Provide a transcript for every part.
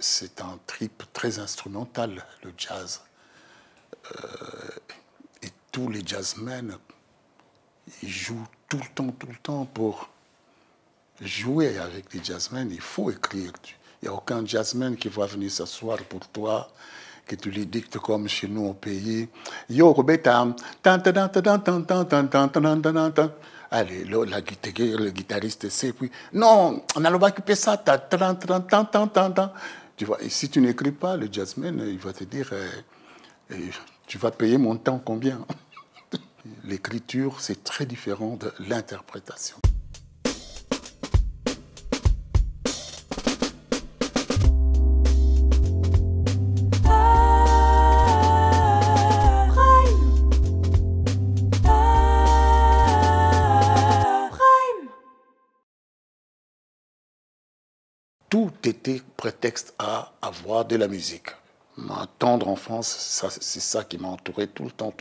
c'est un trip très instrumental, le jazz. Et tous les jazzmen, ils jouent tout le temps pour jouer avec les jazzmen. Il faut écrire. Il n'y a aucun jazzman qui va venir s'asseoir pour toi, que tu lui dictes comme chez nous au pays. Yo, Robeta, allez, le guitariste sait, puis non, on a occuper ça, tu vois, et si tu n'écris pas, le jazzman, il va te dire, tu vas payer mon temps combien? L'écriture, c'est très différent de l'interprétation. Tout était prétexte à avoir de la musique. Ma tendre enfance, c'est ça qui m'a entouré tout le temps.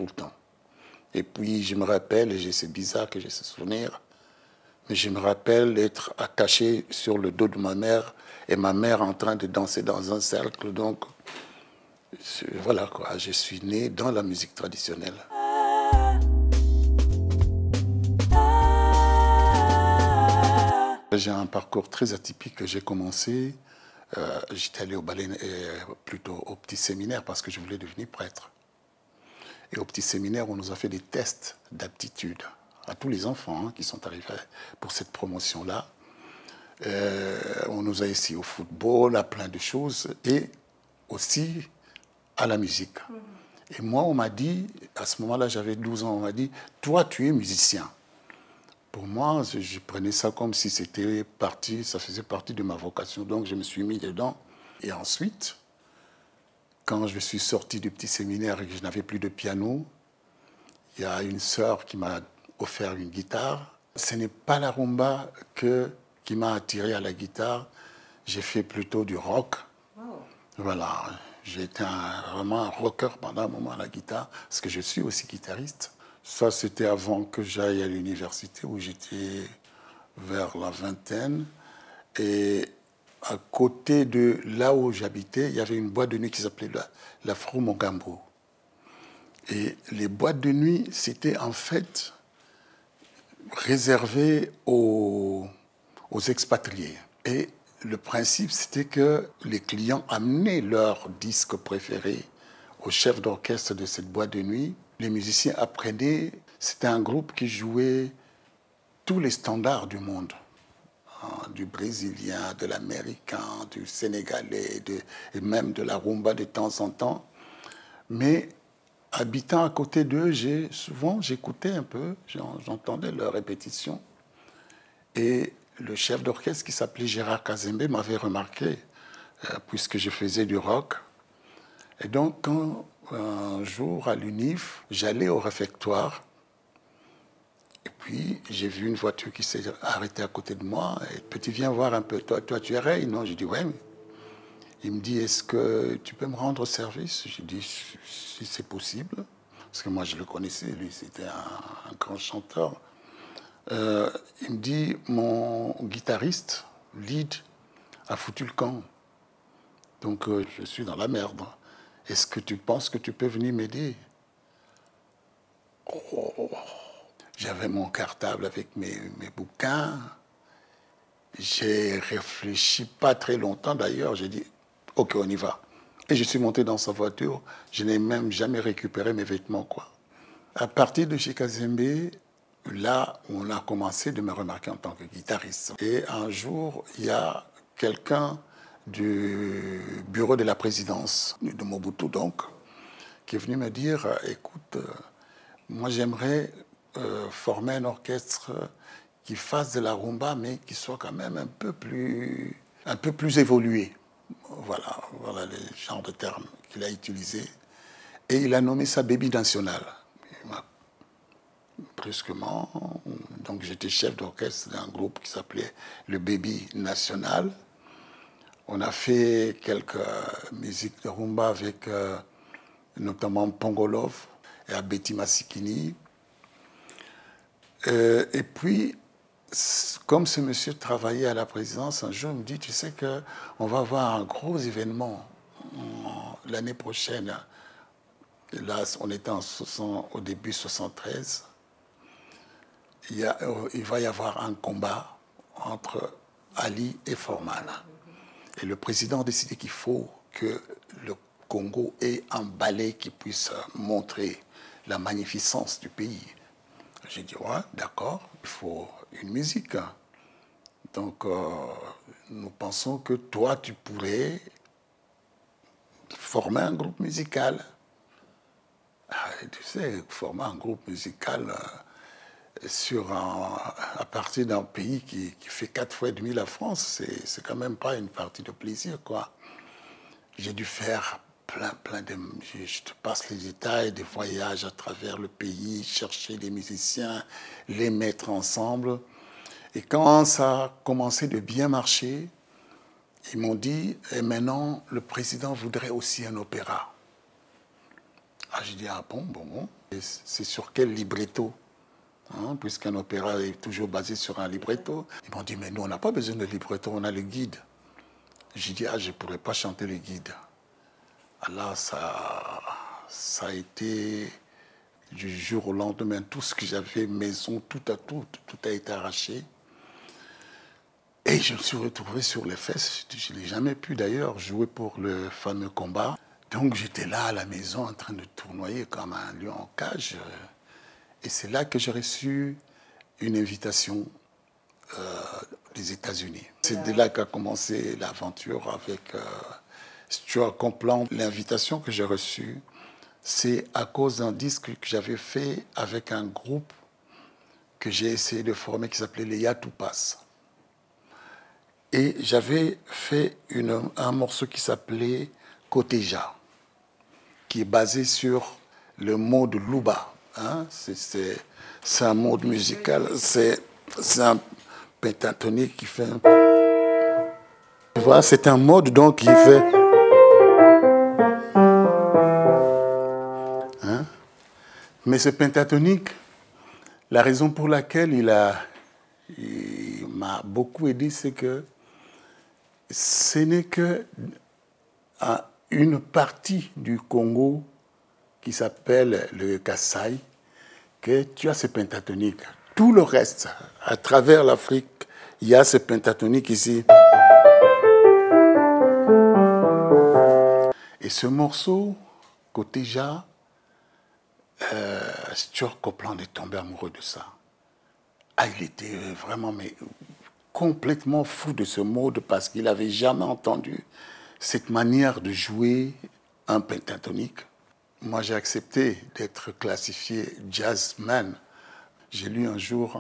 Et puis je me rappelle, et c'est bizarre que j'ai ce souvenir, mais je me rappelle être attaché sur le dos de ma mère et ma mère en train de danser dans un cercle. Donc voilà quoi, je suis né dans la musique traditionnelle. J'ai un parcours très atypique. J'ai commencé, j'étais allé au ballet, plutôt au petit séminaire parce que je voulais devenir prêtre. Et au petit séminaire, on nous a fait des tests d'aptitude à tous les enfants qui sont arrivés pour cette promotion-là. On nous a essayé au football, à plein de choses et aussi à la musique. Et moi, on m'a dit, à ce moment-là, j'avais 12 ans, on m'a dit, toi, tu es musicien. Pour moi, je prenais ça comme si c'était parti, ça faisait partie de ma vocation. Donc, je me suis mis dedans. Et ensuite, quand je suis sorti du petit séminaire et que je n'avais plus de piano, il y a une sœur qui m'a offert une guitare. Ce n'est pas la rumba qui m'a attiré à la guitare. J'ai fait plutôt du rock. Wow. Voilà, j'ai été vraiment un rocker pendant un moment à la guitare, parce que je suis aussi guitariste. Ça, c'était avant que j'aille à l'université, où j'étais vers la vingtaine. Et à côté de là où j'habitais, il y avait une boîte de nuit qui s'appelait l'Afro Mogambo. Et les boîtes de nuit, c'était en fait réservé aux expatriés. Et le principe, c'était que les clients amenaient leurs disques préférés au chef d'orchestre de cette boîte de nuit. Les musiciens apprenaient, c'était un groupe qui jouait tous les standards du monde, du brésilien, de l'américain, du sénégalais, et même de la rumba de temps en temps. Mais habitant à côté d'eux, souvent j'écoutais un peu, j'entendais leurs répétitions. Et le chef d'orchestre qui s'appelait Gérard Kazembe m'avait remarqué, puisque je faisais du rock. Et donc, quand un jour à l'UNIF, j'allais au réfectoire, et puis j'ai vu une voiture qui s'est arrêtée à côté de moi. Et petit, viens voir un peu, toi tu es Ray? Non, j'ai dit ouais. Il me dit, est-ce que tu peux me rendre service? J'ai dit, si c'est possible, parce que moi je le connaissais, lui c'était un grand chanteur. Il me dit, mon guitariste, lead, a foutu le camp. Donc je suis dans la merde. Est-ce que tu penses que tu peux venir m'aider? Oh. J'avais mon cartable avec mes bouquins. J'ai réfléchi pas très longtemps d'ailleurs. J'ai dit, ok, on y va. Et je suis monté dans sa voiture. Je n'ai même jamais récupéré mes vêtements, quoi. À partir de chez Kazembe, là, on a commencé de me remarquer en tant que guitariste. Et un jour, il y a quelqu'un du bureau de la présidence de Mobutu, donc, qui est venu me dire, écoute, moi j'aimerais former un orchestre qui fasse de la rumba, mais qui soit quand même un peu plus évolué. Voilà le genre de terme qu'il a utilisé. Et il a nommé ça Baby National. Brusquement, donc j'étais chef d'orchestre d'un groupe qui s'appelait le Baby National. On a fait quelques musiques de rumba avec notamment Pongolov et Abeti Masikini. Et puis, comme ce monsieur travaillait à la présidence, un jour il me dit, tu sais qu'on va avoir un gros événement l'année prochaine. Et là, on était au début 73. Il va y avoir un combat entre Ali et Foreman. Et le président a décidé qu'il faut que le Congo ait un ballet qui puisse montrer la magnificence du pays. J'ai dit, ouais, d'accord, il faut une musique. Donc, nous pensons que toi, tu pourrais former un groupe musical. Tu sais, former un groupe musical à partir d'un pays qui fait 4 fois et demi la France, c'est quand même pas une partie de plaisir, quoi. J'ai dû faire plein de... Je te passe les détails, des voyages à travers le pays, chercher des musiciens, les mettre ensemble. Et quand ça a commencé de bien marcher, ils m'ont dit, et maintenant, le président voudrait aussi un opéra. Ah, j'ai dit, ah bon. C'est sur quel libretto? Puisqu'un opéra est toujours basé sur un libretto. Ils m'ont dit, mais nous, on n'a pas besoin de libretto, on a le guide. J'ai dit, ah, je ne pourrais pas chanter le guide. Alors, ça a été du jour au lendemain. Tout ce que j'avais, maison, tout a été arraché. Et je me suis retrouvé sur les fesses. Je n'ai jamais pu, d'ailleurs, jouer pour le fameux combat. Donc, j'étais là à la maison en train de tournoyer comme un lion en cage. Et c'est là que j'ai reçu une invitation des États-Unis. C'est de là qu'a commencé l'aventure avec Stuart Copeland. L'invitation que j'ai reçue, c'est à cause d'un disque que j'avais fait avec un groupe que j'ai essayé de former qui s'appelait les Yatoupas. Et j'avais fait un morceau qui s'appelait Koteja, qui est basé sur le mode Luba. C'est un mode musical, c'est un pentatonique qui fait... Tu vois, c'est un mode donc qui fait... Mais ce pentatonique, la raison pour laquelle il m'a beaucoup aidé, c'est que ce n'est que une partie du Congo qui s'appelle le Kasaï, que tu as ce pentatonique. Tout le reste, à travers l'Afrique, il y a ce pentatonique ici. Et ce morceau, Koteja, Stuart Copeland est tombé amoureux de ça. Ah, il était vraiment complètement fou de ce mode parce qu'il n'avait jamais entendu cette manière de jouer un pentatonique. Moi, j'ai accepté d'être classifié jazzman. J'ai lu un jour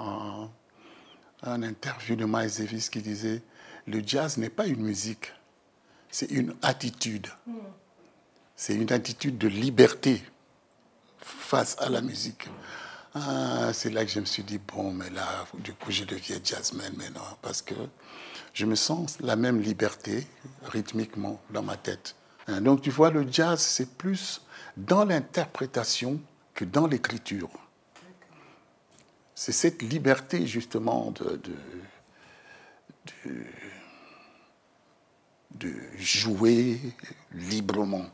un interview de Miles Davis qui disait « Le jazz n'est pas une musique, c'est une attitude. C'est une attitude de liberté face à la musique. » C'est là que je me suis dit, bon, mais là, du coup, je deviens jazzman maintenant, parce que je me sens la même liberté, rythmiquement, dans ma tête. Donc, tu vois, le jazz, c'est plus dans l'interprétation que dans l'écriture. C'est cette liberté, justement, de jouer librement.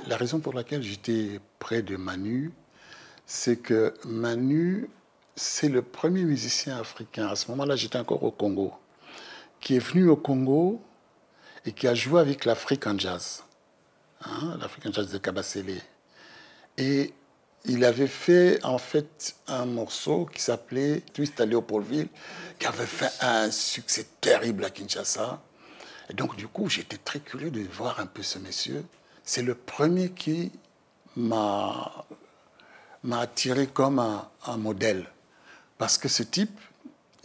La raison pour laquelle j'étais près de Manu, c'est que Manu, c'est le premier musicien africain. À ce moment-là, j'étais encore au Congo, qui est venu au Congo et qui a joué avec l'African Jazz, l'African Jazz de Kabasele. Et il avait fait, en fait, un morceau qui s'appelait Twist à Léopoldville, qui avait fait un succès terrible à Kinshasa. Et donc, du coup, j'étais très curieux de voir un peu ce monsieur. C'est le premier qui m'a attiré comme un modèle. Parce que ce type,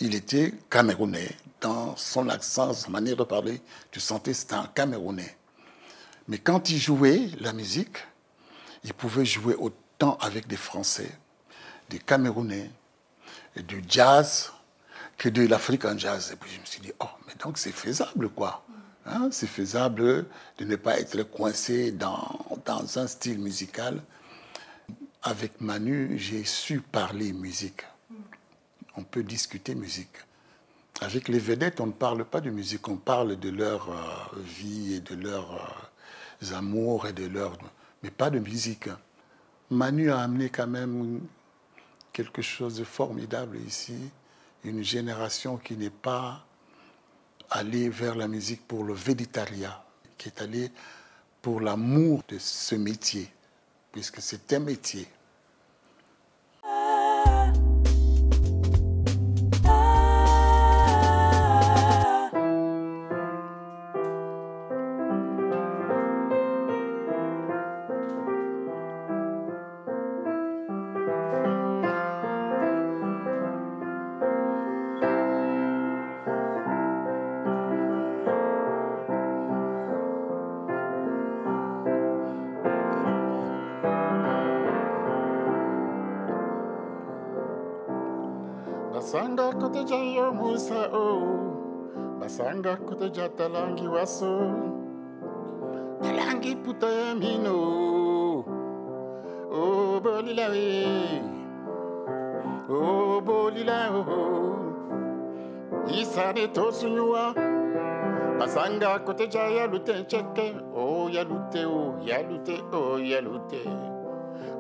il était camerounais. Dans son accent, sa manière de parler, tu sentais que c'était un Camerounais. Mais quand il jouait la musique, il pouvait jouer autant avec des Français, des Camerounais, et du jazz, que de l'African Jazz. Et puis je me suis dit, oh, mais donc c'est faisable, quoi. C'est faisable de ne pas être coincé dans un style musical. avec Manu, j'ai su parler musique. On peut discuter musique. Avec les vedettes, on ne parle pas de musique, on parle de leur vie et de leurs amours et de leur... Mais pas de musique. Manu a amené quand même quelque chose de formidable ici. Une génération qui n'est pas allée vers la musique pour le végétariat, qui est allée pour l'amour de ce métier, puisque c'est un métier. Basanga kote jayo musa o, basanga kote jatalangi waso, talangi puta mino, o bolila we, o bolila o, isane tosunyua, basanga kote jaya lute cheke, o yalute o, yalute o yalute,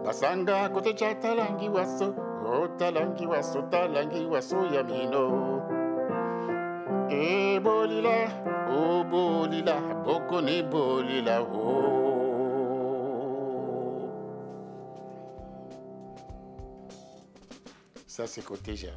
basanga kote jatalangi waso. Oh, talangi waso yamino. E bolila, oh bolila, bokone bolila, oh. Ça, c'est côté ja.